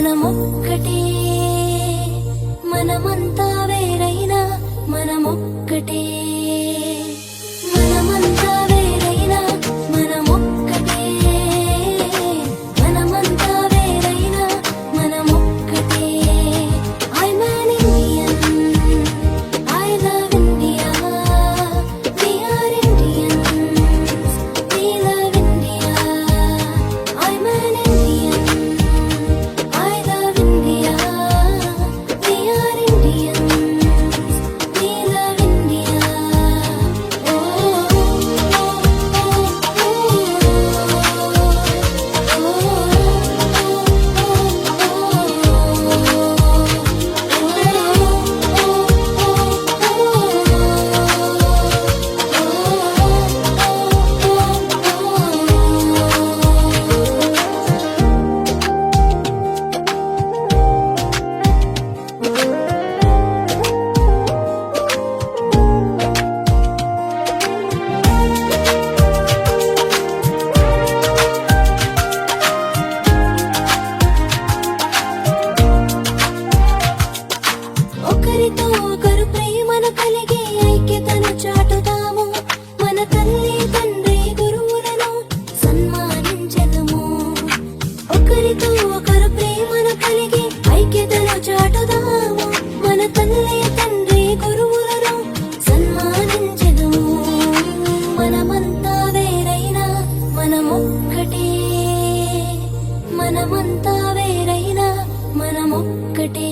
మనమొక్కటే మనమంతా వేరైనా మనమొక్కటే మనమంతా వేరైనా మనమొక్కటే మనమంతా వేరైనా మనమొక్కటే I'm an Indian I love India We are Indians We love India I'm an Indian I love India We are Indians We love India ఒకరితో ఒకరు ప్రేమను కలిగి ఐక్యతను చాటుదాము మన తల్లి తండ్రి గురువులను సన్మానించెదము ఒకరితో ఒకరు ప్రేమను కలిగి ఐక్యతను చాటుదాము మన తల్లి తండ్రి గురువులను సన్మానించెదము మనమంతా వేరైనా మనమొక్కటే మనమంతా వేరైనా మనమొక్కటే